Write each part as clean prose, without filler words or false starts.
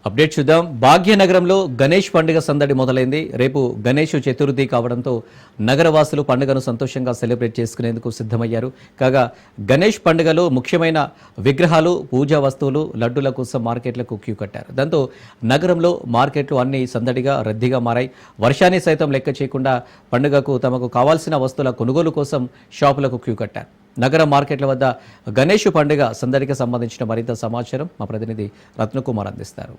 Update చూద్దాం. భాగ్యనగరంలో గణేష్ పండుగ సందడి మొదలైంది. రేపు గణేష్ చతుర్థి కావడంతో నగరవాసులు పండుగను సంతోషంగా సెలబ్రేట్ చేసుకునేందుకు సిద్ధమయ్యారు. కాగా గణేష్ పండుగలో ముఖ్యమైన విగ్రహాలు, పూజా వస్తువులు, లడ్డూల కోసం మార్కెట్లకు క్యూ కట్టారు. దాంతో నగరంలో మార్కెట్లు అన్ని సందడిగా రద్దీగా మారాయి. వర్షాన్ని సైతం లెక్క చేయకుండా పండుగకు తమకు కావాల్సిన వస్తువుల కొనుగోలు కోసం షాపులకు క్యూ కట్టారు. నగర మార్కెట్ల వద్ద గణేష్ పండుగ సందడికి సంబంధించిన మరింత సమాచారం మా ప్రతినిధి రత్నకుమార్ అందిస్తారు.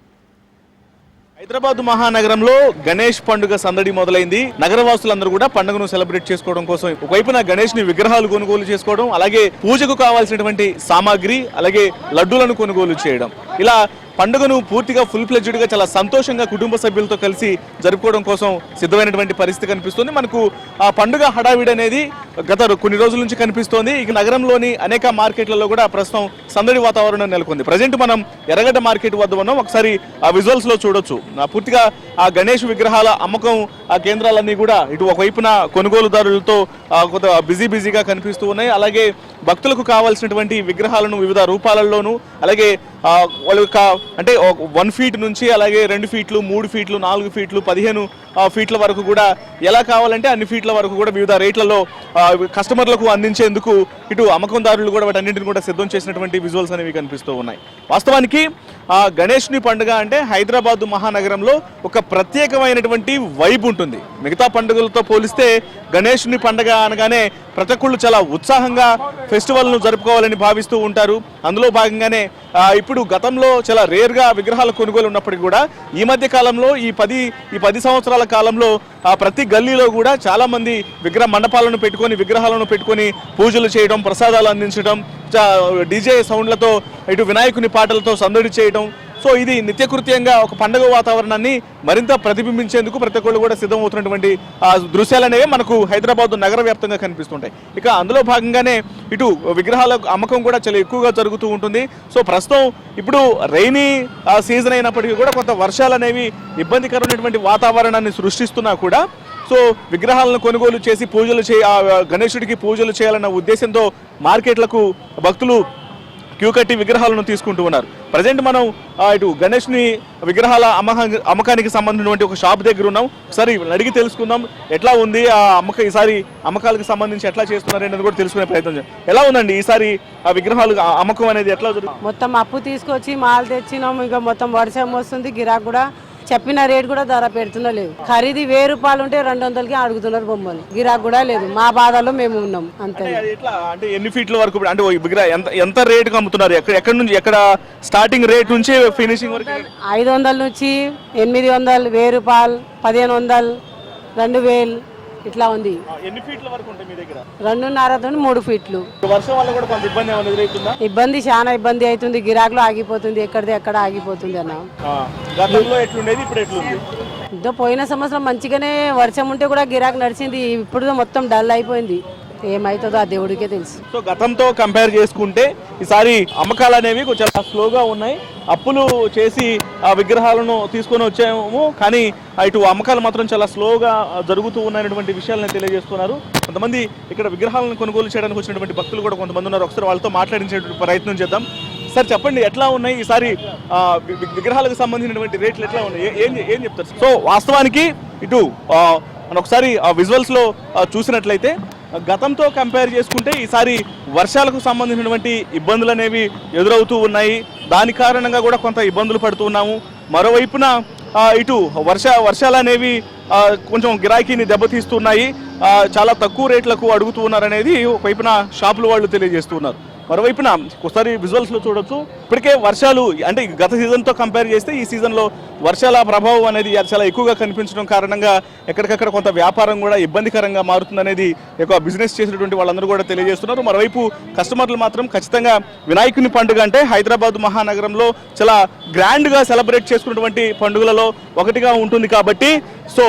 హైదరాబాద్ మహానగరంలో గణేష్ పండుగ సందడి మొదలైంది. నగరవాసులందరూ కూడా పండుగను సెలబ్రేట్ చేసుకోవడం కోసం ఒకవైపున గణేష్ ని విగ్రహాలు కొనుగోలు చేసుకోవడం, అలాగే పూజకు కావాల్సినటువంటి సామాగ్రి, అలాగే లడ్డూలను కొనుగోలు చేయడం, ఇలా పండుగను పూర్తిగా ఫుల్ ఫ్లెడ్జ్డ్ గా చాలా సంతోషంగా కుటుంబ సభ్యులతో కలిసి జరుపుకోవడం కోసం సిద్ధమైనటువంటి పరిస్థితి కనిపిస్తుంది. మనకు ఆ పండుగ హడావిడి అనేది గత కొన్ని రోజుల నుంచి కనిపిస్తోంది. ఇక నగరంలోని అనేక మార్కెట్లలో కూడా ప్రస్తుతం సందడి వాతావరణం నెలకొంది. ప్రజెంట్ మనం ఎర్రగడ్డ మార్కెట్ వద్ద ఉన్నాం. ఒకసారి ఆ విజువల్స్ లో చూడొచ్చు. పూర్తిగా ఆ గణేష్ విగ్రహాల అమ్మకం ఆ కేంద్రాలన్నీ కూడా ఇటు ఒకవైపున కొనుగోలుదారులతో కొంత బిజీగా కనిపిస్తూ ఉన్నాయి. అలాగే భక్తులకు కావాల్సినటువంటి విగ్రహాలను వివిధ రూపాలలోనూ, అలాగే వాళ్ళ యొక్క అంటే 1 ఫీట్ నుంచి అలాగే 2 ఫీట్లు, 3 ఫీట్లు, 4 ఫీట్లు, 15 ఫీట్ల వరకు కూడా ఎలా కావాలంటే అన్ని ఫీట్ల వరకు కూడా వివిధ రేట్లలో కస్టమర్లకు అందించేందుకు ఇటు అమ్మకందారులు కూడా వాటన్నింటిని కూడా సిద్ధం చేసినటువంటి విజువల్స్ అనేవి కనిపిస్తూ ఉన్నాయి. వాస్తవానికి గణేష్ని పండుగ అంటే హైదరాబాద్ మహానగరంలో ఒక ప్రత్యేకమైనటువంటి వైబ్ ఉంటుంది. మిగతా పండుగలతో పోలిస్తే గణేష్ని పండుగ అనగానే ప్రతి ఒక్కళ్ళు చాలా ఉత్సాహంగా ఫెస్టివల్ను జరుపుకోవాలని భావిస్తూ ఉంటారు. అందులో భాగంగానే ఇప్పుడు గతంలో చాలా రేర్గా విగ్రహాల కొనుగోలు ఉన్నప్పటికీ కూడా ఈ మధ్య కాలంలో ఈ 10 సంవత్సరాల కాలంలో ప్రతి గల్లీలో కూడా చాలా మంది విగ్రహ మండపాలను పెట్టుకొని, విగ్రహాలను పెట్టుకొని పూజలు చేయడం, ప్రసాదాలు అందించడం, డీజే సౌండ్లతో ఇటు వినాయకుని పాటలతో సందడి చేయడం. సో ఇది నిత్యకృత్యంగా ఒక పండుగ వాతావరణాన్ని మరింత ప్రతిబింబించేందుకు ప్రతి ఒక్కళ్ళు కూడా సిద్ధమవుతున్నటువంటి దృశ్యాలు అనేవి మనకు హైదరాబాద్ నగర వ్యాప్తంగా కనిపిస్తుంటాయి. ఇక అందులో భాగంగానే ఇటు విగ్రహాల అమ్మకం కూడా చాలా ఎక్కువగా జరుగుతూ ఉంటుంది. సో ప్రస్తుతం ఇప్పుడు రైనీ సీజన్ అయినప్పటికీ కూడా కొంత వర్షాలు అనేవి ఇబ్బందికరమైనటువంటి వాతావరణాన్ని సృష్టిస్తున్నా కూడా సో విగ్రహాలను కొనుగోలు చేసి పూజలు గణేశుడికి పూజలు చేయాలన్న ఉద్దేశంతో మార్కెట్లకు భక్తులు క్యూ కట్టి విగ్రహాలను తీసుకుంటూ ఉన్నారు. ప్రజెంట్ మనం ఇటు గణేష్ని విగ్రహాల అమ్మకానికి సంబంధించినటువంటి ఒక షాప్ దగ్గర ఉన్నాం. ఒకసారి అడిగి తెలుసుకుందాం ఎట్లా ఉంది ఆ ఈసారి అమ్మకాలకు సంబంధించి ఎట్లా చేస్తున్నారు అనేది కూడా తెలుసుకునే ప్రయత్నం చేద్దాం. ఎలా ఉందండి ఈసారి ఆ విగ్రహాలు అమ్మకం అనేది ఎట్లా జరుగుతుంది? మొత్తం అప్పు తీసుకొచ్చి మాల్ తెచ్చినాం. ఇంకా మొత్తం వర్షం వస్తుంది, గిరాకు కూడా చెప్పిన రేట్ కూడా ధర పెడుతున్నా లేదు. ఖరీదు 1000 రూపాయలు ఉంటే 200కి అడుగుతున్నారు బొమ్మలు. గిరాకు కూడా లేదు. మా బాధలో మేము ఉన్నాం అంతే. అంటే ఎన్ని ఫీట్ల వరకు అంటే ఎంత రేటుకి అమ్ముతున్నారు? ఎక్కడ నుంచి ఎక్కడ స్టార్టింగ్ రేట్ నుంచి ఫినిషింగ్ వరకు? 500 నుంచి 800, 1000 రూపాయలు, 1500, 2000 ఇట్లా ఉంది. ఎన్ని ఫీట్ల వరకు ఉంటాయి మీ దగ్గర? 2.5 నుండి 3 ఫీట్లు. వర్షం వల్ల కూడా కొంత ఇబ్బంది ఏమైనా ఎదురవుతుందా? ఇబ్బంది, చాలా ఇబ్బంది అవుతుంది. గిరాకులో ఆగిపోతుంది, ఎక్కడ ఆగిపోతుంది అన్న. గతంలో ఎట్లుండేది, ఇప్పుడు ఎట్లుంది? ఇదో పోయిన సంవత్సరం మంచిగానే వర్షం ఉంటే కూడా గిరాకు నడిచింది. ఇప్పుడు మొత్తం డల్ అయిపోయింది. ఏమైతుందో ఆ దేవుడికే తెలుసు. సో గతంతో కంపేర్ చేసుకుంటే ఈసారి అమ్మకాలు అనేవి కొంచెం స్లోగా ఉన్నాయి. అప్పులు చేసి ఆ విగ్రహాలను తీసుకొని వచ్చాము, కానీ ఇటు అమ్మకాలు మాత్రం చాలా స్లోగా జరుగుతూ ఉన్నాయనేటువంటి విషయాలను తెలియజేస్తున్నారు. కొంతమంది ఇక్కడ విగ్రహాలను కొనుగోలు చేయడానికి వచ్చినటువంటి భక్తులు కూడా కొంతమంది ఉన్నారు. ఒకసారి వాళ్ళతో మాట్లాడించేటువంటి ప్రయత్నం చేద్దాం. సార్ చెప్పండి, ఎట్లా ఉన్నాయి ఈసారి విగ్రహాలకు సంబంధించినటువంటి రేట్లు ఎట్లా ఉన్నాయి, ఏం చెప్తారు? సో వాస్తవానికి ఇటు మనం ఒకసారి విజువల్స్ లో చూసినట్లయితే గతంతో కంపేర్ చేసుకుంటే ఈసారి వర్షాలకు సంబంధించినటువంటి ఇబ్బందులు అనేవి ఎదురవుతూ ఉన్నాయి. దాని కారణంగా కూడా కొంత ఇబ్బందులు పడుతూ ఉన్నాము. మరోవైపున ఇటు వర్షాలు అనేవి కొంచెం గిరాకీని దెబ్బతీస్తున్నాయి. చాలా తక్కువ రేట్లకు అడుగుతూ ఉన్నారనేది ఒకవైపున షాపుల వాళ్ళు తెలియజేస్తున్నారు. మరోవైపున ఒకసారి విజువల్స్లో చూడొచ్చు, ఇప్పటికే వర్షాలు అంటే గత సీజన్తో కంపేర్ చేస్తే ఈ సీజన్లో వర్షాల ప్రభావం అనేది చాలా ఎక్కువగా కనిపించడం కారణంగా ఎక్కడికక్కడ కొంత వ్యాపారం కూడా ఇబ్బందికరంగా మారుతుందనేది ఎక్కువ బిజినెస్ చేసినటువంటి వాళ్ళందరూ కూడా తెలియజేస్తున్నారు. మరోవైపు కస్టమర్లు మాత్రం ఖచ్చితంగా వినాయకుని పండుగ అంటే హైదరాబాద్ మహానగరంలో చాలా గ్రాండ్గా సెలబ్రేట్ చేసుకున్నటువంటి పండుగలలో ఒకటిగా ఉంటుంది కాబట్టి సో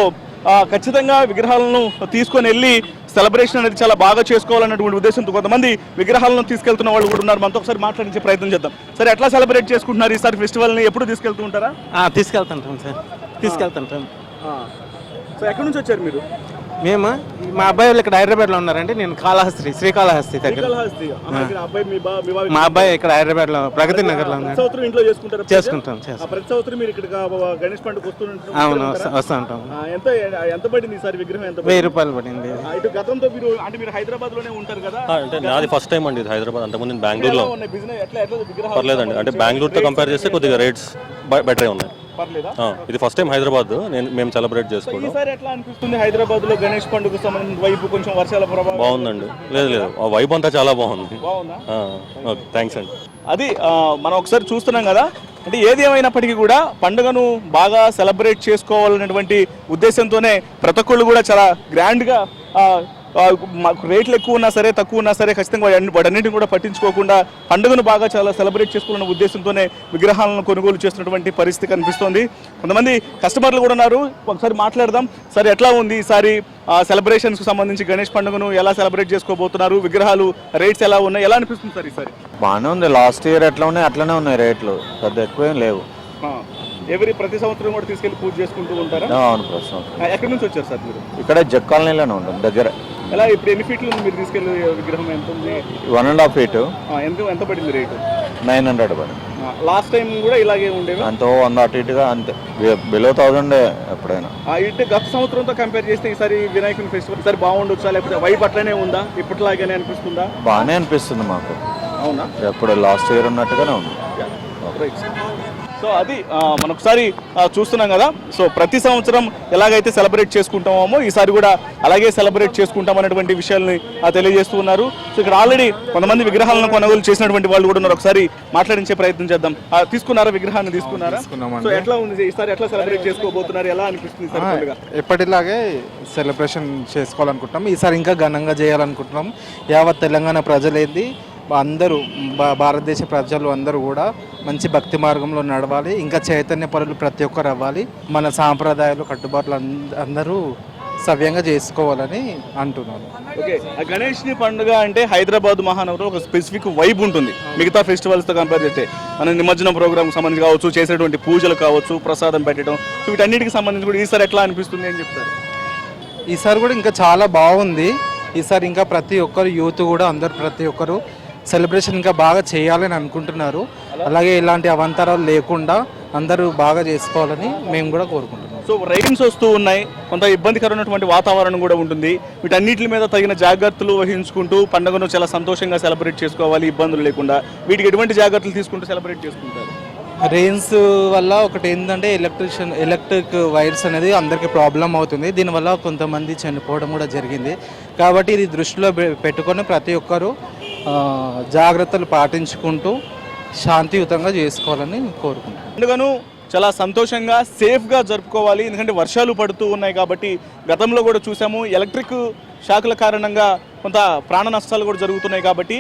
ఖచ్చితంగా విగ్రహాలను తీసుకొని వెళ్ళి సెలబ్రేషన్ అనేది చాలా బాగా చేసుకోవాలన్నటువంటి ఉద్దేశంతో కొంతమంది విగ్రహాలను తీసుకెళ్తున్న వాళ్ళు కూడా ఉన్నారు. మనతో ఒకసారి మాట్లాడించే ప్రయత్నం చేద్దాం. సరే, ఎట్లా సెలబ్రేట్ చేసుకుంటున్నారు ఈసారి ఫెస్టివల్ని? ఎప్పుడు తీసుకెళ్తూ ఉంటారా? తీసుకెళ్తుంటాం సార్, తీసుకెళ్తుంటాం. సో ఎక్కడి నుంచి వచ్చారు మీరు? మేము మా అబ్బాయి వాళ్ళు ఇక్కడ హైదరాబాద్లో ఉన్నారండి. నేను కాళహస్తి, శ్రీకాళహస్తి దగ్గర. మా అబ్బాయి ఇక్కడ హైదరాబాద్లో ప్రగతి నగర్లో ఉన్నాడు. ఇంట్లో చేసుకుంటారు. చేసుకుంటాం. ప్రతి సంవత్సరం మీరు ఇక్కడ గణేష్ పండుగ వస్తుంటారు. అవును, వస్తూ ఉంటాం. ఎంత పడింది ఈసారి విగ్రహం? ఎంత 1000 రూపాయలు పడింది. ఇటు గతంతో మీరు అంటే మీరు హైదరాబాద్ లోనే ఉంటారు కదా? అంటే నాది ఫస్ట్ టైం అండి ఇది హైదరాబాద్. అంతకుముందు నేను బెంగళూరులో. బిజినెస్ ఎట్లా విగ్రహాలు పర్లేదండి, అంటే బెంగళూరుతో కంపేర్ చేస్తే కొద్దిగా రేట్స్ బెటరే ఉన్నాయి. పర్లేదా? ఇది ఫస్ట్ టైం హైదరాబాద్ మేము సెలబ్రేట్ చేసుకోవడం. ఈసారి ఎట్లా అనిపిస్తుంది హైదరాబాద్ లో గణేష్ పండుగ సంబంధించిన వైపు కొంచెం వర్షాల ప్రభావం? బాగుందండి. లేదు ఆ వైబ్ అంతా చాలా బాగుంది. బాగుందా? ఓకే, థ్యాంక్స్ అండి. అది మనం ఒకసారి చూస్తున్నాం కదా. అంటే ఏది ఏమైనప్పటికీ కూడా పండుగను బాగా సెలబ్రేట్ చేసుకోవాలనేటువంటి ఉద్దేశంతోనే ప్రతి ఒక్కళ్ళు కూడా చాలా గ్రాండ్గా మాకు రేట్లు ఎక్కువ ఉన్నా సరే తక్కువ ఉన్నా సరే ఖచ్చితంగా వాటన్నిటిని కూడా పట్టించుకోకుండా పండుగను బాగా చాలా సెలబ్రేట్ చేసుకోవాలనే ఉద్దేశంతోనే విగ్రహాలను కొనుగోలు చేస్తున్నటువంటి పరిస్థితి కనిపిస్తోంది. కొంతమంది కస్టమర్లు కూడా ఉన్నారు, ఒకసారి మాట్లాడదాం. సరే, ఎట్లా ఉంది ఈసారి సెలబ్రేషన్స్కి సంబంధించి గణేష్ పండుగను ఎలా సెలబ్రేట్ చేసుకోబోతున్నారు? విగ్రహాలు రేట్స్ ఎలా ఉన్నాయి? ఎలా అనిపిస్తుంది సార్ ఈసారి? బాగానే ఉంది. లాస్ట్ ఇయర్ ఎట్లా ఉన్నాయి అట్లనే ఉన్నాయి రేట్లు, పెద్ద ఎక్కువేం లేవు. ప్రతి సంవత్సరం కూడా తీసుకెళ్లి పూజ చేసుకుంటూ ఉంటారా? అవును, ప్రస్తుతం ఎక్కడి నుంచి వచ్చారు సార్ మీరు? ఇక్కడ జగ్ కాలనీలోనే ఉంటుంది దగ్గర. ఎలా ఇప్పుడు ఎన్ని ఫీట్లు ఉంది మీరు తీసుకెళ్ళి విగ్రహం? ఎంత ఉంది? 1.5 feet. ఎంత పడింది రేటు? 900 పడింది. లాస్ట్ టైం కూడా ఇలాగే ఉండేవి? అంత 100 అటు ఇటుగా అంతే, బిలో 1000 ఎప్పుడైనా. ఇటు గత సంవత్సరంతో కంపేర్ చేస్తే ఈసారి వినాయకుని ఫెస్టివల్ ఈసారి బాగుండొచ్చా, లేకపోతే వైబ్ అట్లనే ఉందా, ఇప్పటిలాగానే అనిపిస్తుందా? బాగానే అనిపిస్తుంది మాకు. అవునా? ఎప్పుడు లాస్ట్ ఇయర్ ఉన్నట్టుగానే ఉంది. సో అది మనం ఒకసారి చూస్తున్నాం కదా. సో ప్రతి సంవత్సరం ఎలాగైతే సెలబ్రేట్ చేసుకుంటామో ఈసారి కూడా అలాగే సెలబ్రేట్ చేసుకుంటాం అనేటువంటి విషయాల్ని తెలియజేస్తూ ఉన్నారు. సో ఇక్కడ ఆల్రెడీ కొంతమంది విగ్రహాలను కొనుగోలు చేసినటువంటి వాళ్ళు కూడా ఉన్నారు. ఒకసారి మాట్లాడించే ప్రయత్నం చేద్దాం. తీసుకున్నారా? విగ్రహాన్ని తీసుకున్నారా? సో ఎట్లా ఉంది ఈసారి? ఎట్లా సెలబ్రేట్ చేసుకోబోతున్నారు? ఎలా అనిపిస్తుంది? ఎప్పటిలాగే సెలబ్రేషన్ చేసుకోవాలనుకుంటున్నాం. ఈసారి ఇంకా ఘనంగా చేయాలనుకుంటున్నాం. యావత్ తెలంగాణ ప్రజలేంది అందరూ భారతదేశ ప్రజలు అందరూ కూడా మంచి భక్తి మార్గంలో నడవాలి. ఇంకా చైతన్య పరులు ప్రతి ఒక్కరు అవ్వాలి. మన సాంప్రదాయాలు కట్టుబాట్లు అందరూ సవ్యంగా చేసుకోవాలని అంటున్నాను. ఓకే, గణేష్ పండుగ అంటే హైదరాబాద్ మహానగరంలో ఒక స్పెసిఫిక్ వైబ్ ఉంటుంది మిగతా ఫెస్టివల్స్తో కంపేర్ చేస్తే. మన నిమజ్జనం ప్రోగ్రామ్ సంబంధించి కావచ్చు, చేసేటువంటి పూజలు కావచ్చు, ప్రసాదం పెట్టడం, సో వీటన్నిటికి సంబంధించి కూడా ఈసారి ఎట్లా అనిపిస్తుంది అని చెప్తారు? ఈసారి కూడా ఇంకా చాలా బాగుంది. ఈసారి ఇంకా ప్రతి ఒక్కరు యూత్ కూడా అందరు ప్రతి ఒక్కరు సెలబ్రేషన్ ఇంకా బాగా చేయాలని అనుకుంటున్నారు. అలాగే ఇలాంటి అవాంతరాలు లేకుండా అందరూ బాగా చేసుకోవాలని మేము కూడా కోరుకుంటున్నాం. సో రైన్స్ వస్తూ ఉన్నాయి, కొంత ఇబ్బందికరమైనటువంటి వాతావరణం కూడా ఉంటుంది. వీటన్నిటి మీద తగిన జాగ్రత్తలు వహించుకుంటూ పండుగను చాలా సంతోషంగా సెలబ్రేట్ చేసుకోవాలి, ఇబ్బందులు లేకుండా. వీటికి ఎటువంటి జాగ్రత్తలు తీసుకుంటూ సెలబ్రేట్ చేసుకుంటారు? రెయిన్స్ వల్ల ఒకటి ఏంటంటే ఎలక్ట్రిక్ వైర్స్ అనేది అందరికీ ప్రాబ్లం అవుతుంది. దీనివల్ల కొంతమంది చనిపోవడం కూడా జరిగింది. కాబట్టి ఇది దృష్టిలో పెట్టుకొని ప్రతి ఒక్కరూ జాగ్రత్తలు పాటించుకుంటూ శాంతియుతంగా చేసుకోవాలని కోరుకుంటున్నాను. పండుగను చాలా సంతోషంగా సేఫ్గా జరుపుకోవాలి. ఎందుకంటే వర్షాలు పడుతూ ఉన్నాయి కాబట్టి గతంలో కూడా చూసాము ఎలక్ట్రిక్ షాకుల కారణంగా కొంత ప్రాణ నష్టాలు కూడా జరుగుతున్నాయి. కాబట్టి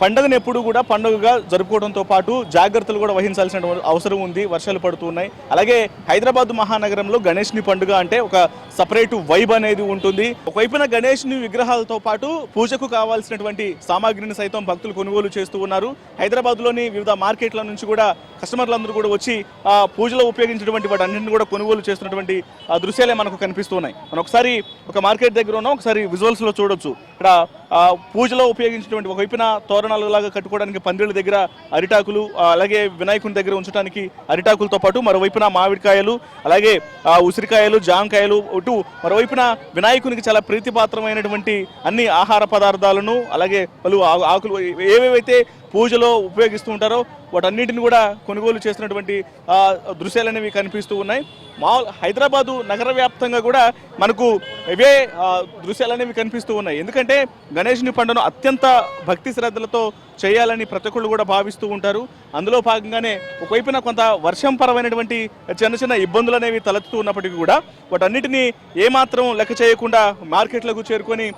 పండుగను ఎప్పుడు కూడా పండుగగా జరుపుకోవడంతో పాటు జాగ్రత్తలు కూడా వహించాల్సిన అవసరం ఉంది. వర్షాలు పడుతున్నాయి. అలాగే హైదరాబాద్ మహానగరంలో గణేష్ని పండుగ అంటే ఒక సపరేట్ వైబ్ అనేది ఉంటుంది. ఒకవైపున గణేష్ని విగ్రహాలతో పాటు పూజకు కావాల్సినటువంటి సామాగ్రిని సైతం భక్తులు కొనుగోలు చేస్తూ ఉన్నారు. హైదరాబాద్లోని వివిధ మార్కెట్ల నుంచి కూడా కస్టమర్లందరూ కూడా వచ్చి పూజలో ఉపయోగించినటువంటి వాటి అన్నింటిని కూడా కొనుగోలు చేస్తున్నటువంటి దృశ్యాలే మనకు కనిపిస్తున్నాయి. మనం ఒకసారి ఒక మార్కెట్ దగ్గర ఉన్నాం, ఒకసారి విజువల్స్లో చూడొచ్చు. ఇక్కడ పూజలో ఉపయోగించినటువంటి ఒకవైపున తోరణాలు లాగా కట్టుకోవడానికి పందిళ్ళ దగ్గర అరిటాకులు, అలాగే వినాయకుని దగ్గర ఉంచడానికి అరిటాకులతో పాటు మరోవైపున మామిడికాయలు, అలాగే ఉసిరికాయలు, జామకాయలు, ఇటు మరోవైపున వినాయకునికి చాలా ప్రీతిపాత్రమైనటువంటి అన్ని ఆహార పదార్థాలను, అలాగే పలు ఆకులు ఏవేవైతే పూజలో ఉపయోగిస్తూ ఉంటారో వాటన్నిటిని కూడా కొనుగోలు చేస్తున్నటువంటి దృశ్యాలు అనేవి కనిపిస్తూ ఉన్నాయి. హైదరాబాదు నగర వ్యాప్తంగా కూడా మనకు ఇవే దృశ్యాలు అనేవి కనిపిస్తూ ఉన్నాయి. ఎందుకంటే గణేష్ని పండుగను అత్యంత భక్తి శ్రద్ధలతో చేయాలని ప్రతి ఒక్కళ్ళు కూడా భావిస్తూ ఉంటారు. అందులో భాగంగానే ఒకవైపున కొంత వర్షం పరమైనటువంటి చిన్న చిన్న ఇబ్బందులు అనేవి తలెత్తుతూ ఉన్నప్పటికీ కూడా వాటన్నిటిని ఏమాత్రం లెక్క చేయకుండా మార్కెట్లకు చేరుకొని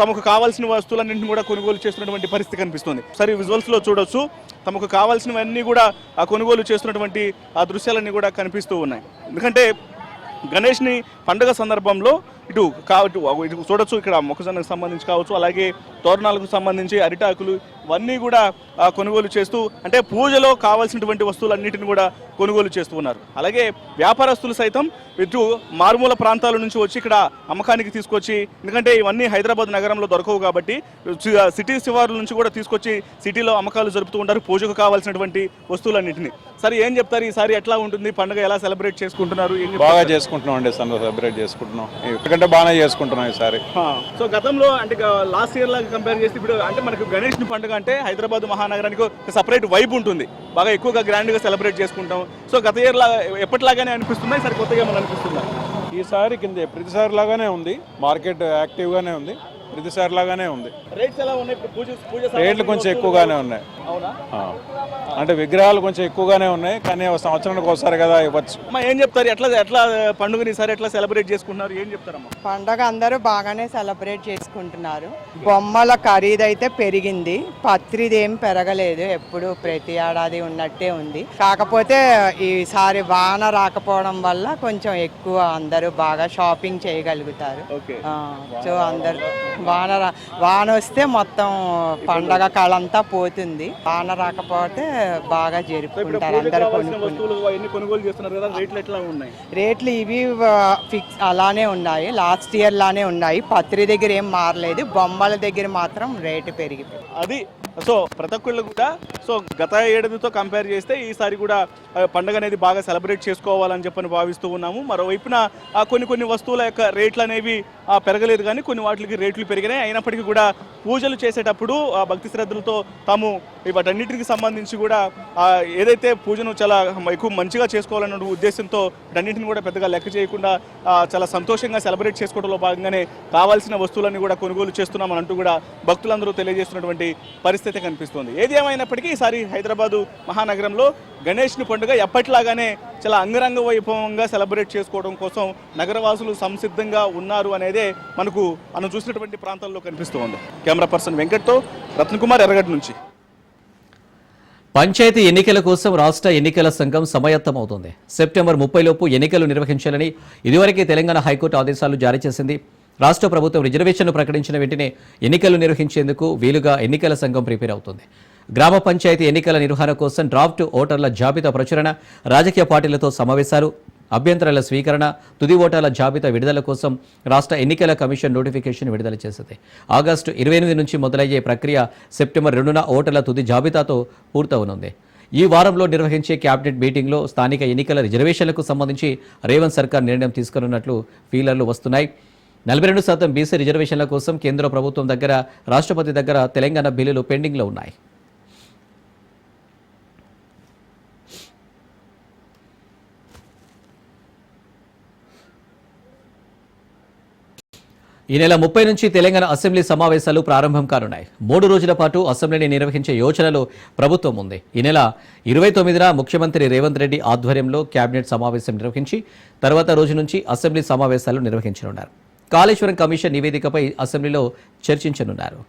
తమకు కావాల్సిన వస్తువులన్నింటినీ కూడా కొనుగోలు చేస్తున్నటువంటి పరిస్థితి కనిపిస్తుంది. సరే, విజువల్స్లో చూడొచ్చు. తమకు కావాల్సినవన్నీ కూడా కొనుగోలు చేస్తున్నటువంటి ఆ దృశ్యాలన్నీ కూడా కనిపిస్తూ ఉన్నాయి. ఎందుకంటే గణేష్ని పండుగ సందర్భంలో ఇటు చూడొచ్చు, ఇక్కడ మొక్కజొన్నకు సంబంధించి కావచ్చు, అలాగే తోరణాలకు సంబంధించి అరిటాకులు ఇవన్నీ కూడా కొనుగోలు చేస్తూ, అంటే పూజలో కావాల్సినటువంటి వస్తువులన్నిటిని కూడా కొనుగోలు చేస్తూ ఉన్నారు. అలాగే వ్యాపారస్తులు సైతం ఇటు మారుమూల ప్రాంతాల నుంచి వచ్చి ఇక్కడ అమ్మకానికి తీసుకొచ్చి, ఎందుకంటే ఇవన్నీ హైదరాబాద్ నగరంలో దొరకవు కాబట్టి సిటీ శివారుల నుంచి కూడా తీసుకొచ్చి సిటీలో అమ్మకాలు జరుపుతూ ఉంటారు పూజకు కావాల్సినటువంటి వస్తువులన్నింటినీ. సరే, ఏం చెప్తారు, ఈసారి ఎట్లా ఉంటుంది పండుగ, ఎలా సెలబ్రేట్ చేసుకుంటున్నారు? బాగా చేసుకుంటున్నాం అండి, సెలబ్రేట్ చేసుకుంటున్నాం, ఎందుకంటే బాగానే చేసుకుంటున్నాం ఈసారి. సో గతంలో అంటే లాస్ట్ ఇయర్ లాగా కంపేర్ చేస్తే ఇప్పుడు అంటే మనకు గణేష్ పండుగ అంటే హైదరాబాద్ మహానగరానికి ఒక సపరేట్ వైబ్ ఉంటుంది, బాగా ఎక్కువగా గ్రాండ్ గా సెలబ్రేట్ చేసుకుంటాం. సో గత ఇయర్ ఎప్పటిలాగానే అనిపిస్తుందా, ఈసారి కొత్తగా ఏమైనా అనిపిస్తుందా? ఈసారి కింద ప్రతిసారి లాగానే ఉంది, మార్కెట్ యాక్టివ్ గానే ఉంది, ప్రతిసారి లాగానే ఉంది. రేట్స్ ఎలా ఉన్నాయి? రేట్లు కొంచెం ఎక్కువగానే ఉన్నాయి. అంటే విగ్రహాలు కొంచెం ఎక్కువగానే ఉన్నాయి, కానీ సంవత్సరానికి ఒకసారి కదా ఇవ్వచ్చు. ఏం చెప్తారు, ఎట్లా పండుగని ఈసారి ఎట్లా సెలబ్రేట్ చేసుకుంటున్నారు, ఏం చెప్తారమ్మా? పండగ అందరూ బాగానే సెలబ్రేట్ చేసుకుంటున్నారు. బొమ్మల ఖరీదైతే పెరిగింది, పత్రిదేం పెరగలేదు, ఎప్పుడు ప్రతి ఏడాది ఉన్నట్టే ఉంది. కాకపోతే ఈసారి వాన రాకపోవడం వల్ల కొంచెం ఎక్కువ అందరూ బాగా షాపింగ్ చేయగలుగుతారు. సో అందరు వాన వస్తే మొత్తం పండగ కాలంతా పోతుంది, వాన రాకపోతే బాగా జరుపుకుంటారు అందరు. రేట్లు ఇవి ఫిక్స్ అలానే ఉన్నాయి, లాస్ట్ ఇయర్ లానే ఉన్నాయి. పత్రి దగ్గర ఏం మారలేదు, బొమ్మల దగ్గర మాత్రం రేటు పెరిగిపోయింది. అది సో ప్రతి ఒక్కళ్ళు కూడా సో గత ఏడాదితో కంపేర్ చేస్తే ఈసారి కూడా పండుగ అనేది బాగా సెలబ్రేట్ చేసుకోవాలని చెప్పని భావిస్తూ ఉన్నాము. మరోవైపున కొన్ని వస్తువుల యొక్క రేట్లు అనేవి పెరగలేదు, కానీ కొన్ని వాటికి రేట్లు పెరిగినాయి. అయినప్పటికీ కూడా పూజలు చేసేటప్పుడు భక్తి శ్రద్ధలతో తాము వాటన్నిటికి సంబంధించి కూడా ఏదైతే పూజను చాలా ఎక్కువ మంచిగా చేసుకోవాలన్న ఉద్దేశంతో వీటన్నింటిని కూడా పెద్దగా లెక్క చేయకుండా చాలా సంతోషంగా సెలబ్రేట్ చేసుకోవడంలో భాగంగానే కావాల్సిన వస్తువులన్నీ కూడా కొనుగోలు చేస్తున్నామని అంటూ కూడా భక్తులందరూ తెలియజేస్తున్నటువంటి పరిస్థితి కనిపిస్తుంది. ఏది ఏమైనప్పటికీ ఈసారి హైదరాబాదు మహానగరంలో గణేష్ పండుగ ఎప్పటిలాగానే చాలా అంగరంగ వైభవంగా సెలబ్రేట్ చేసుకోవడం కోసం నగరవాసులు సంసిద్ధంగా ఉన్నారు అనేదే మనం చూసినటువంటి ప్రాంతాల్లో కనిపిస్తూ ఉంది. కెమెరా పర్సన్ వెంకట్తో రత్నకుమార్, ఎర్రగడ్డ నుంచి. పంచాయతీ ఎన్నికల కోసం రాష్ట్ర ఎన్నికల సంఘం సమాయత్తమవుతోంది. సెప్టెంబర్ 30 లోపు ఎన్నికలు నిర్వహించాలని ఇదివరకే తెలంగాణ హైకోర్టు ఆదేశాలు జారీ చేసింది. రాష్ట్ర ప్రభుత్వం రిజర్వేషన్ను ప్రకటించిన వెంటనే ఎన్నికలు నిర్వహించేందుకు వీలుగా ఎన్నికల సంఘం ప్రిపేర్ అవుతుంది. గ్రామ పంచాయతీ ఎన్నికల నిర్వహణ కోసం డ్రాఫ్ట్ ఓటర్ల జాబితా ప్రచురణ, రాజకీయ పార్టీలతో సమావేశాలు, అభ్యంతరాల స్వీకరణ, తుది ఓటర్ల జాబితా విడుదల కోసం రాష్ట్ర ఎన్నికల కమిషన్ నోటిఫికేషన్ విడుదల చేసింది. ఆగస్టు 28 నుంచి మొదలయ్యే ప్రక్రియ సెప్టెంబర్ 2న ఓటర్ల తుది జాబితాతో పూర్తవనుంది. ఈ వారంలో నిర్వహించే కేబినెట్ మీటింగ్లో స్థానిక ఎన్నికల రిజర్వేషన్లకు సంబంధించి రేవంత్ సర్కార్ నిర్ణయం తీసుకున్నట్లు ఫీలర్లు వస్తున్నాయి. 42% బీసీ రిజర్వేషన్ల కోసం కేంద్ర ప్రభుత్వం దగ్గర, రాష్ట్రపతి దగ్గర తెలంగాణ బిల్లులు పెండింగ్లో ఉన్నాయి. ఈ నెల 30 నుంచి తెలంగాణ అసెంబ్లీ సమావేశాలు ప్రారంభం కానున్నాయి. 3 రోజుల పాటు అసెంబ్లీని నిర్వహించే యోచనలో ప్రభుత్వం ఉంది. ఈ నెల 29న ముఖ్యమంత్రి రేవంత్ రెడ్డి ఆధ్వర్యంలో కేబినెట్ సమావేశం నిర్వహించి తర్వాత రోజు నుంచి అసెంబ్లీ సమావేశాలు నిర్వహించనున్నారు. కాళేశ్వరం కమిషన్ నివేదికపై అసెంబ్లీలో చర్చించనున్నారు.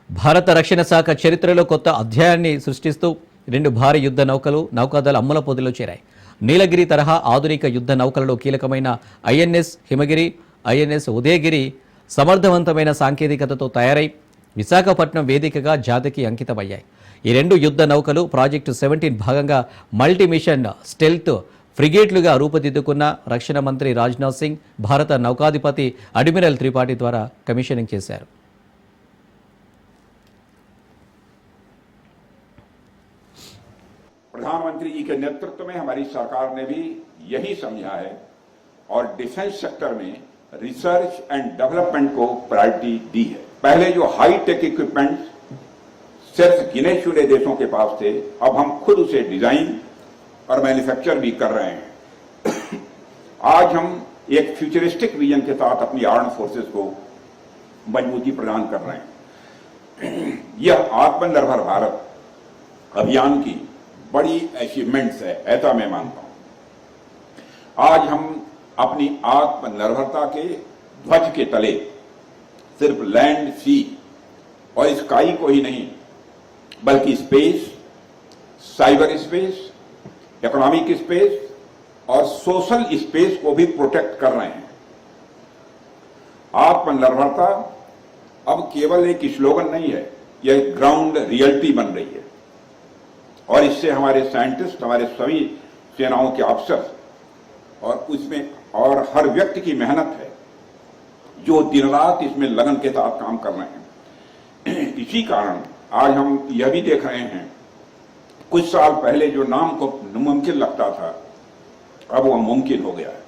భారత రక్షణ శాఖ చరిత్రలో కొత్త అధ్యాయాన్ని సృష్టిస్తూ 2 భారీ యుద్ధ నౌకలు నౌకాదళ అమ్ముల పొదిలో చేరాయి. నీలగిరి తరహా ఆధునిక యుద్ధ నౌకలలో కీలకమైన ఐఎన్ఎస్ హిమగిరి, ఐఎన్ఎస్ ఉదయగిరి సమర్థవంతమైన సాంకేతికతతో తయారై విశాఖపట్నం వేదికగా జాతికి అంకితమయ్యాయి. ఈ 2 యుద్ధ నౌకలు ప్రాజెక్టు 17 భాగంగా మల్టీ మిషన్ స్టెల్త్ ఫ్రిగేట్లుగా రూపుదిద్దుకున్న రక్షణ మంత్రి రాజ్నాథ్ సింగ్, భారత నౌకాధిపతి అడ్మిరల్ త్రిపాఠి ద్వారా కమిషనింగ్ చేశారు. प्रधानमंत्री जी के नेतृत्व में हमारी सरकार ने भी यही समझा है और डिफेंस सेक्टर में रिसर्च एंड डेवलपमेंट को प्रायोरिटी दी है. पहले जो हाई टेक इक्विपमेंट सिर्फ गिने चुने देशों के पास थे, अब हम खुद उसे डिजाइन और मैन्युफैक्चर भी कर रहे हैं. आज हम एक फ्यूचरिस्टिक विजन के साथ अपनी आर्म फोर्सेस को मजबूती प्रदान कर रहे हैं. यह आत्मनिर्भर भारत अभियान की बड़ी अचीवमेंट्स है, ऐसा मैं मानता हूं. आज हम अपनी आत्मनिर्भरता के ध्वज के तले सिर्फ लैंड, सी और स्काई को ही नहीं बल्कि space, cyber space, economic space और सोशल स्पेस को भी प्रोटेक्ट कर रहे हैं। आत्मनिर्भरता अब केवल एक स्लोगन नहीं है, यह ग्राउंड रियलिटी बन रही है और इससे हमारे साइंटिस्ट, हमारे सभी सेनाओं के अफसर और उसमें और हर व्यक्ति की मेहनत है जो दिन रात इसमें लगन के साथ काम कर रहे हैं। इसी कारण आज हम यह भी देख रहे हैं, कुछ साल पहले जो नाम को मुमकिन लगता था अब वह मुमकिन हो गया है।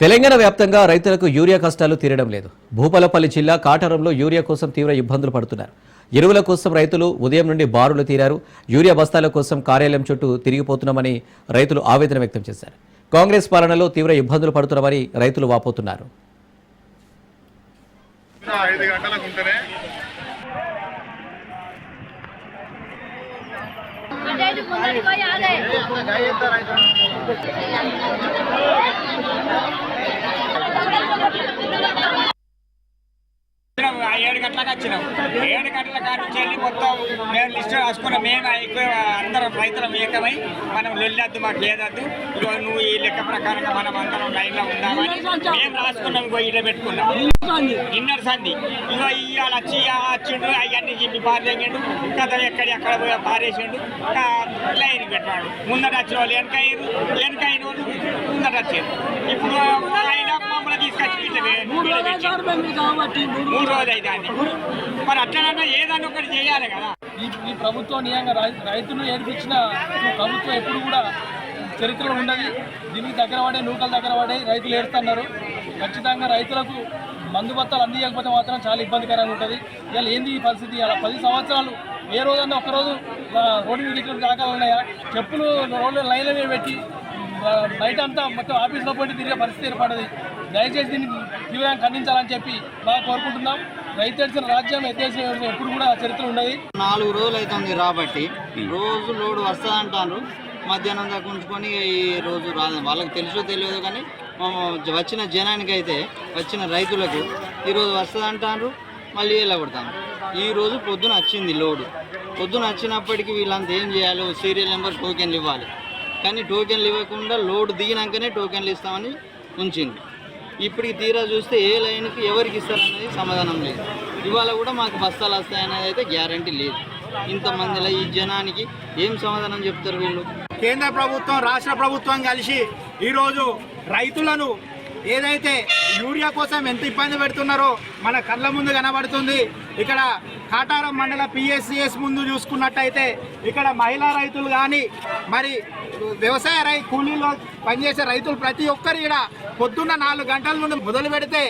తెలంగాణ వ్యాప్తంగా రైతులకు యూరియా కష్టాలు తీరడం లేదు. భూపాలపల్లి జిల్లా కాటారంలో యూరియా కోసం తీవ్ర ఇబ్బందులు పడుతున్నారు. ఎరువుల కోసం రైతులు ఉదయం నుండి బారులు తీరారు. యూరియా బస్తాల కోసం కార్యాలయం చుట్టూ తిరిగిపోతున్నామని రైతులు ఆవేదన వ్యక్తం చేశారు. కాంగ్రెస్ పాలనలో తీవ్ర ఇబ్బందులు పడుతున్నామని రైతులు వాపోతున్నారు. ఏడు గంటలకు వచ్చినాం. 7 గంటల కాడ నుంచి వెళ్ళి మొత్తం మేము లిస్ట్ రాసుకున్నాం. మేము ఎక్కువ అందరం రైతులం ఏకమై మనం లొల్లొద్దు, మాకు ఏదద్దు, ఇగో నువ్వు ఈ లెక్క ప్రకారంగా మనం అందరం లైన్లో ఉందామని మేము రాసుకున్నాం. ఇగో ఇలా పెట్టుకున్నాం ఇన్నర్ సంధి. ఇగో ఇవాళ వచ్చి వచ్చిండు అవన్నీ చెప్పి పారేసిండు, కథ ఎక్కడ పారేసిండు, లైన్ పెట్టాడు. ముందట వచ్చిన వాళ్ళు వెనకయ్యారు, వెనకైన వాళ్ళు ముందట వచ్చారు. ఇప్పుడు ఆయన మమ్మల్ని తీసుకొచ్చి 3 రోజులు అయితే మరి అట్లనన్నా ఏదన్నా ఒకటి చేయాలి కదా. ఈ ప్రభుత్వం నిజంగా రైతులు ఏర్పించిన ప్రభుత్వం ఎప్పుడు కూడా చరిత్రలో ఉండదు. దీనికి దగ్గర పడే నూకలు దగ్గర పడే రైతులు ఏడుస్తున్నారు. ఖచ్చితంగా రైతులకు మందు బత్తాలు అందించకపోతే మాత్రం చాలా ఇబ్బందికరంగా ఉంటుంది. ఇలా ఏంది ఈ పరిస్థితి? అలా 10 సంవత్సరాలు ఏ రోజన్నా ఒక్కరోజు రోడ్డు మీద దాఖలు ఉన్నాయా? చెప్పులు రోడ్లు లైన్ల మీద పెట్టి నైట్ అంతా మొత్తం ఆఫీస్లో పోటీ తిరిగే పరిస్థితి ఏర్పడదు. దయచేసి దీన్ని తీవ్రంగా ఖండించాలని చెప్పి బాగా కోరుకుంటున్నాం. రైతు తెచ్చిన రాజ్యం ఎప్పుడు కూడా చరిత్ర ఉండదు. 4 రోజులు అవుతుంది రాబట్టి రోజు లోడు వస్తుంది అంటారు. మధ్యాహ్నం దాకా ఉంచుకొని ఈ రోజు రాదు. వాళ్ళకి తెలుసో తెలియదు కానీ వచ్చిన జనానికి అయితే, వచ్చిన రైతులకు ఈరోజు వస్తుంది అంటారు, మళ్ళీ వెళ్ళగొడతాను. ఈరోజు పొద్దున వచ్చింది లోడు. పొద్దున వచ్చినప్పటికీ వీళ్ళంతా ఏం చేయాలి? సీరియల్ నెంబర్ టోకెన్లు ఇవ్వాలి. కానీ టోకెన్లు ఇవ్వకుండా లోడ్ దిగినాకనే టోకెన్లు ఇస్తామని ఉంచింది. ఇప్పటికి తీరా చూస్తే ఏ లైన్కి ఎవరికి ఇస్తారనేది సమాధానం లేదు. ఇవాళ కూడా మాకు బస్తాలు వస్తాయనేది అయితే గ్యారంటీ లేదు. ఇంతమందిలో ఈ జనానికి ఏం సమాధానం చెప్తారు వీళ్ళు? కేంద్ర ప్రభుత్వం, రాష్ట్ర ప్రభుత్వం కలిసి ఈరోజు రైతులను ఏదైతే యూరియా కోసం ఎంత ఇబ్బంది పెడుతున్నారో మన కళ్ళ ముందు కనబడుతుంది. ఇక్కడ కాటారం మండల PSCS ముందు చూసుకున్నట్టయితే ఇక్కడ మహిళా రైతులు కానీ, మరి వ్యవసాయ కూలీలో పనిచేసే రైతులు ప్రతి ఒక్కరు ఇక్కడ పొద్దున్న 4 గంటల నుండి మొదలు పెడితే,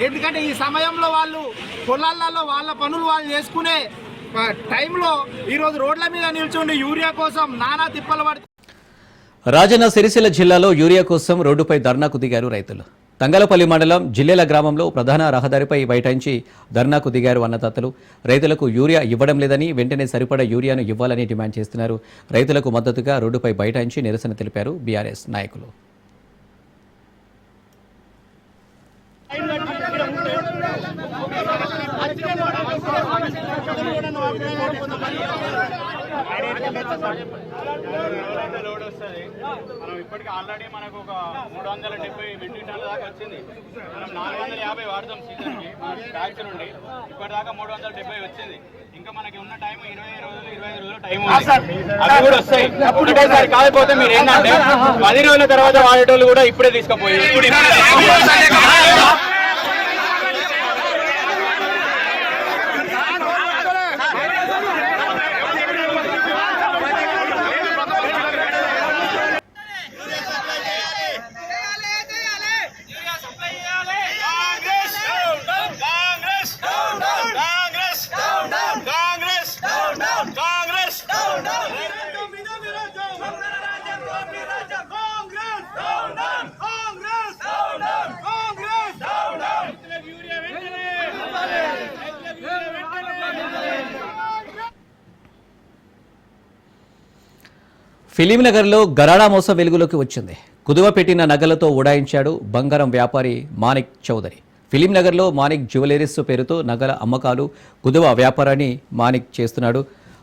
ఎందుకంటే ఈ సమయంలో వాళ్ళు పొలాలలో వాళ్ళ పనులు వాళ్ళు చేసుకునే టైంలో ఈరోజు రోడ్ల మీద నిల్చుండి యూరియా కోసం నానా తిప్పలు పడుతుంది. రాజన్న సిరిసిల్ల జిల్లాలో యూరియా కోసం రోడ్డుపై ధర్నాకు దిగారు రైతులు. తంగలపల్లి మండలం జిల్లెల గ్రామంలో ప్రధాన రహదారిపై బైఠాయించి ధర్నాకు దిగారు అన్నదాతలు. రైతులకు యూరియా ఇవ్వడం లేదని, వెంటనే సరిపడా యూరియాను ఇవ్వాలని డిమాండ్ చేస్తున్నారు. రైతులకు మద్దతుగా రోడ్డుపై బైఠాయించి నిరసన తెలిపారు బీఆర్ఎస్ నాయకులు. లోడ్ వస్తుంది. మనం ఇప్పటికీ ఆల్రెడీ మనకు ఒక 370 మెట్రిక్ టన్నుల దాకా వచ్చింది. మనం 450 వాడతాం సీజన్కి ట్యాక్స్ నుండి. ఇప్పటిదాకా 370 వచ్చింది. ఇంకా మనకి ఉన్న టైం 25 రోజులు టైం ఉంది. అవి కూడా వస్తాయి. ఒకటేసారి కాకపోతే మీరు ఏంటంటే 10 రోజుల తర్వాత వాడేటోళ్ళు కూడా ఇప్పుడే తీసుకుపోయి ఫిలింనగర్లో గరాడా మోసం వెలుగులోకి వచ్చింది. కుదువ పెట్టిన నగలతో ఉడాయించాడు బంగారం వ్యాపారి మాణిక్ చౌదరి. ఫిలిం నగర్లో మాణిక్ జ్యువెలరీస్ పేరుతో నగల అమ్మకాలు కుదువ వ్యాపారాన్ని మాణిక్ చేస్తున్నాడు.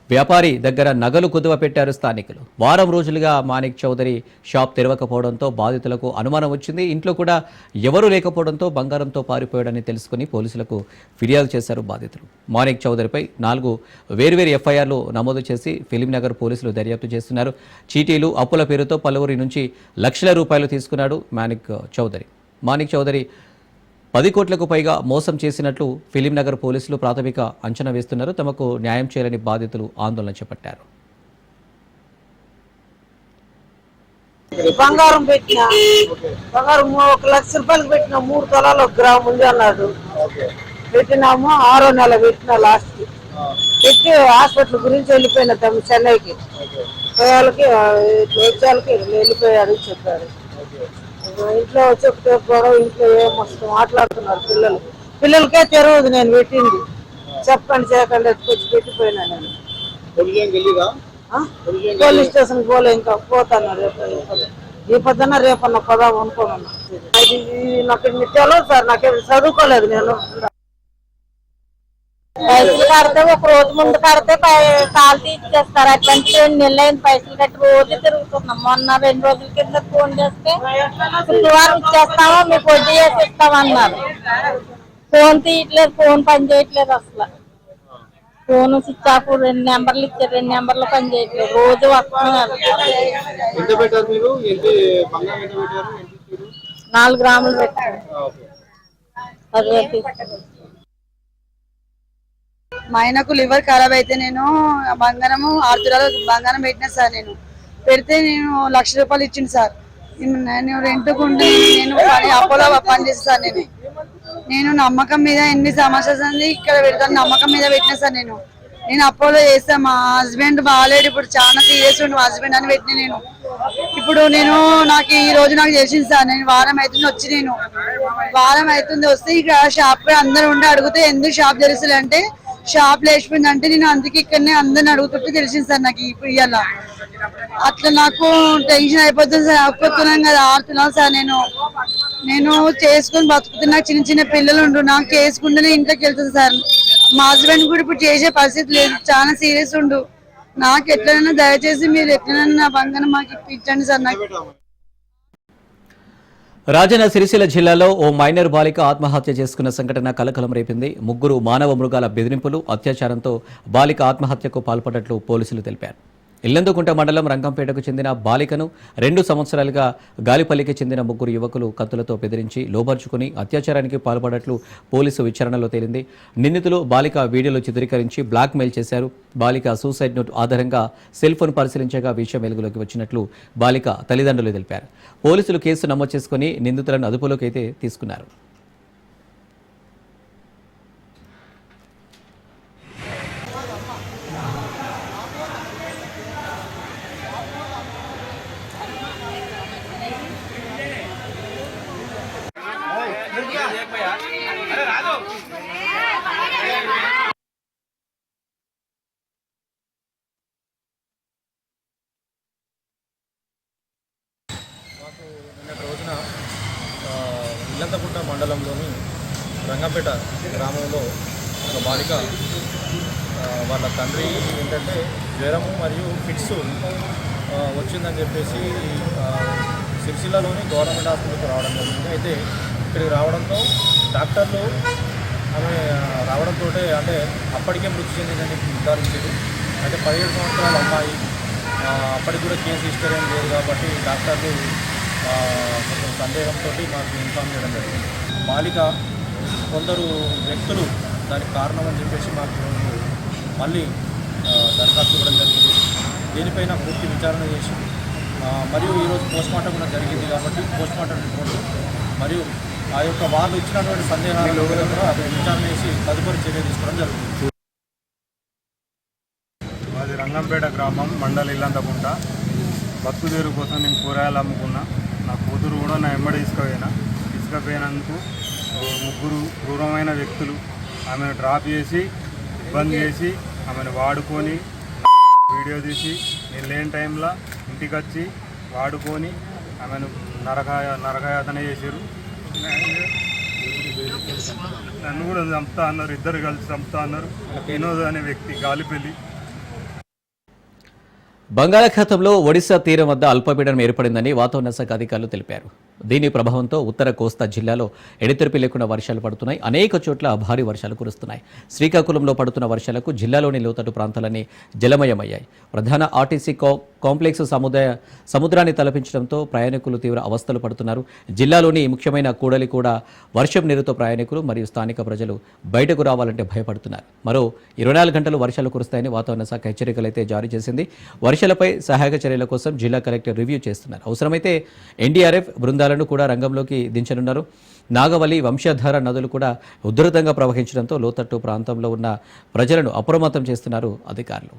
వ్యాపారి దగ్గర నగలు కుదువ పెట్టారు స్థానికులు. వారం రోజులుగా మాణిక్ చౌదరి షాప్ తెరవకపోవడంతో బాధితులకు అనుమానం వచ్చింది. ఇంట్లో కూడా ఎవరూ లేకపోవడంతో బంగారంతో పారిపోయాడని తెలుసుకుని పోలీసులకు ఫిర్యాదు చేశారు బాధితులు. మాణిక్ చౌదరిపై 4 వేర్వేరు ఎఫ్ఐఆర్లు నమోదు చేసి ఫిలిం నగర్ పోలీసులు దర్యాప్తు చేస్తున్నారు. చీటీలు, అప్పుల పేరుతో పలువురి నుంచి లక్షల రూపాయలు తీసుకున్నాడు మాణిక్ చౌదరి. మాణిక్ చౌదరి 10 కోట్లకు పైగా మోసం చేసినట్లు ఫిలిం నగర్ పోలీసులు ప్రాథమిక అంచనా వేస్తున్నారు. తమకు న్యాయం చేయాలని బాధితులు ఆందోళన చేపట్టారు. బంగారం పెట్టిన బంగారం 1 లక్ష రూపాయలు పెట్టిన 3 తులాలు 1 గ్రాము ఉంది అన్నాడు. పెట్టినాము 6వ నెల పెట్టిన లాస్ట్ పెట్టి హాస్పిటల్ గురించి వెళ్ళిపోయినా తమ చెన్నైకి పోయాలకి వచ్చాలకి వెళ్ళిపోయాడు చెప్పాడు. ఇంట్లో చెప్తే గొడవ ఇంట్లో ఏమొస్తు మాట్లాడుతున్నారు పిల్లలకే తెరవదు. నేను పెట్టింది చెప్పండి చేయకండి వచ్చి పెట్టిపోయినా నేను పోలీస్ స్టేషన్ పోలే ఇంకా పోతాను రేపు ఈ పొద్దున్న రేపన్న పోదాం అనుకోనున్నా. నాకు తెలియదు సార్, నాకేం చదువుకోలేదు. నేను పైసలు కడితే 1 రోజు ముందు కడితే కాల్ తీసేస్తారు. అట్లాంటి 2 నెలలు అయిన పైసలు కట్టి రోజు తిరుగుతున్నాం. మొన్న 2 రోజుల కింద ఫోన్ చేస్తే శుక్రవారం ఇచ్చేస్తామో మీకు వడ్డీ చేసి ఇస్తామన్నారు. ఫోన్ తీయట్లేదు, ఫోన్ పని చేయట్లేదు. అసలు ఫోన్ స్విచ్ ఆఫ్. 2 నెంబర్లు ఇచ్చారు, 2 నెంబర్లు పని చేయట్లేదు. రోజు వస్తున్నారు. 4 గ్రాములు పెట్టారు. మా ఆయనకు లివర్ ఖరాబ్ అయితే నేను బంగారము 6 తులాలు బంగారం పెట్టినా సార్. నేను పెడితే నేను 1 లక్ష రూపాయలు ఇచ్చింది సార్. నేను రెంట్కుంటే నేను అపోలో పనిచేస్తాను సార్. నేను నమ్మకం మీద ఎన్ని సంవత్సరాలు ఇక్కడ పెడతాను నమ్మకం మీద పెట్టినా సార్. నేను అపోలో చేస్తాను. మా హస్బెండ్ బాగాలేడు, ఇప్పుడు చాలా సీరియస్ ఉండు హస్బెండ్ అని పెట్టిన నేను. ఇప్పుడు నాకు ఈ రోజు నాకు తెలిసింది సార్. నేను వారం అవుతుంది వచ్చి, నేను వారం అవుతుంది వస్తే ఇక్కడ షాప్ అందరూ ఉండి అడిగితే ఎందుకు షాప్ తెలుస్తుంది అంటే షాప్ లేచిపోయింది అంటే నేను అందుకే ఇక్కడనే అందరిని అడుగుతుంటే తెలిసింది సార్ నాకు ఇప్పుడు ఇవాళ. అట్లా నాకు టెన్షన్ అయిపోతుంది సార్. ఒప్పుతున్నాం కదా 6 తులాలు సార్. నేను చేసుకుని బతుకుతున్నా. నాకు చిన్న చిన్న పిల్లలు ఉండు, నాకు చేసుకుంటేనే ఇంట్లోకి వెళ్తుంది సార్. మా హస్బెండ్ కూడా ఇప్పుడు చేసే పరిస్థితి లేదు, చాలా సీరియస్ ఉండు. నాకు ఎట్లైనా దయచేసి మీరు ఎట్లైనా నా బంగారం మాకు ఇప్పించండి సార్. నాకు రాజన్న సిరిసిల్ల జిల్లాలో ఓ మైనర్ బాలిక ఆత్మహత్య చేసుకున్న సంఘటన కలకలం రేపింది. 3 మానవ మృగాల బెదిరింపులు, అత్యాచారంతో బాలిక ఆత్మహత్యకు పాల్పడ్డట్లు పోలీసులు తెలిపారు. ఇల్లందుకుంట మండలం రంగంపేటకు చెందిన బాలికను 2 సంవత్సరాలుగా గాలిపల్లికి చెందిన 3 యువకులు కత్తులతో బెదిరించి లోబర్చుకుని అత్యాచారానికి పాల్పడ్డట్లు పోలీసు విచారణలో తేలింది. నిందితులు బాలిక వీడియోలు చిత్రీకరించి బ్లాక్మెయిల్ చేశారు. బాలిక సూసైడ్ నోట్ ఆధారంగా సెల్ ఫోన్ పరిశీలించగా విషయం వెలుగులోకి వచ్చినట్లు బాలిక తల్లిదండ్రులు తెలిపారు. పోలీసులు కేసు నమోదు చేసుకుని నిందితులను అదుపులోకి అయితే తీసుకున్నారు. నిన్నటి రోజున ఇల్లంతకుంట మండలంలోని రంగంపేట గ్రామంలో ఒక బాలిక వాళ్ళ తండ్రి ఏంటంటే జ్వరము మరియు ఫిట్స్ వచ్చిందని చెప్పేసి సిరిసిల్లలోని గవర్నమెంట్ హాస్పిటల్కి రావడం జరిగింది. అయితే ఇక్కడికి రావడంతో డాక్టర్లు ఆమె రావడంతో అంటే అప్పటికే మృతి చెందిందని నిర్ధారించారు. అంటే 17 సంవత్సరాల అమ్మాయి, అప్పటికి కూడా కేసు హిస్టరీ ఏం లేదు కాబట్టి డాక్టర్లు కొంచెం సందేహంతో మాకు ఇన్ఫార్మ్ చేయడం జరిగింది. బాలిక కొందరు వ్యక్తులు దానికి కారణం అని చెప్పేసి మాకు మళ్ళీ దరఖాస్తు ఇవ్వడం జరిగింది. దీనిపైన పూర్తి విచారణ చేసి మరియు ఈరోజు పోస్ట్మార్టం కూడా జరిగింది కాబట్టి పోస్ట్మార్టం రిపోర్టు మరియు ఆ యొక్క వాళ్ళు ఇచ్చినటువంటి సందేహాలు కూడా విచారణ చేసి తదుపరి చర్య తీసుకోవడం జరుగుతుంది. మాది రంగంపేట గ్రామం, మండలి ఇల్లంతకుంట. బతుకుదేరు కోసం నేను కూరగాయలు అమ్ముకున్నా. నా కూతురు కూడా నా ఎమ్మడి తీసుకుపోయినందుకు 3 క్రూరమైన వ్యక్తులు ఆమెను డ్రాప్ చేసి ఇబ్బంది చేసి ఆమెను వాడుకొని వీడియో తీసి నేను లేని టైంలో ఇంటికి వచ్చి వాడుకొని ఆమెను నరకయాతన చేశారు. నన్ను కూడా చంపుతా అన్నారు, ఇద్దరు కలిసి చంపుతా అన్నారు. వినోద్ అనే వ్యక్తి గాలిపల్లి. బంగాళాఖాతంలో ఒడిశా తీరం వద్ద అల్పపీడనం ఏర్పడిందని వాతావరణ శాఖ అధికారులు తెలిపారు. దీని ప్రభావంతో ఉత్తర కోస్తా జిల్లాలో ఎడతెరిపి లేకుండా వర్షాలు పడుతున్నాయి. అనేక చోట్ల భారీ వర్షాలు కురుస్తున్నాయి. శ్రీకాకుళంలో పడుతున్న వర్షాలకు జిల్లాలోని లోతట్టు ప్రాంతాలన్నీ జలమయమయ్యాయి. ప్రధాన ఆర్టీసీ కాంప్లెక్స్ సముద్రాన్ని తలపించడంతో ప్రయాణికులు తీవ్ర అవస్థలు పడుతున్నారు. జిల్లాలోని ముఖ్యమైన కూడలి కూడా వర్షం నీరుతో ప్రయాణికులు మరియు స్థానిక ప్రజలు బయటకు రావాలంటే భయపడుతున్నారు. మరో 24 గంటలు వర్షాలు కురుస్తాయని వాతావరణ శాఖ హెచ్చరికలైతే జారీ చేసింది. వర్షాలపై సహాయక చర్యల కోసం జిల్లా కలెక్టర్ రివ్యూ చేస్తున్నారు. అవసరమైతే ఎన్డీఆర్ఎఫ్ బృందాలను కూడా రంగంలోకి దించనున్నారు. నాగవల్లి, వంశధార నదులు కూడా ఉధృతంగా ప్రవహించడంతో లోతట్టు ప్రాంతంలో ఉన్న ప్రజలను అప్రమత్తం చేస్తున్నారు అధికారులు.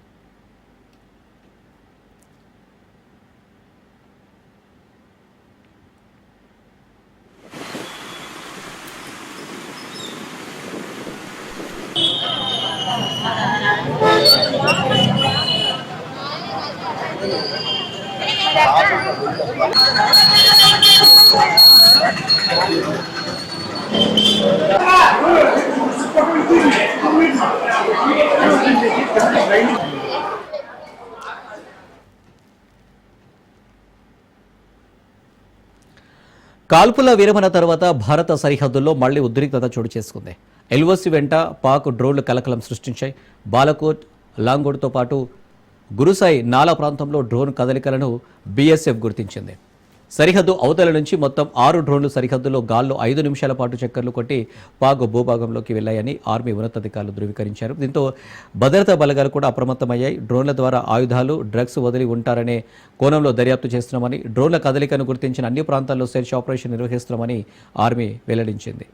కాల్పుల విరమణ తర్వాత భారత సరిహద్దుల్లో మళ్లీ ఉద్రిక్తత చోటు చేసుకుంది. ఎల్ఓసి వెంట పాక్ డ్రోన్లు కలకలం సృష్టించాయి. బాలకోట్, లాంగోడ్తో పాటు గురుసాయి నాలా ప్రాంతంలో డ్రోన్ కదలికలను బీఎస్ఎఫ్ గుర్తించింది. సరిహద్దు అవతల నుంచి మొత్తం 6 డ్రోన్లు సరిహద్దులో గాల్లో 5 నిమిషాల పాటు చక్కర్లు కొట్టి పాక్ భూభాగంలోకి వెళ్లాయని ఆర్మీ ఉన్నతాధికారులు ధృవీకరించారు. దీంతో భద్రతా బలగాలు కూడా అప్రమత్తమయ్యాయి. డ్రోన్ల ద్వారా ఆయుధాలు, డ్రగ్స్ వదిలి ఉంటారనే కోణంలో దర్యాప్తు చేస్తున్నామని, డ్రోన్ల కదలికను గుర్తించిన అన్ని ప్రాంతాల్లో సెర్చ్ ఆపరేషన్ నిర్వహిస్తున్నామని ఆర్మీ వెల్లడించింది.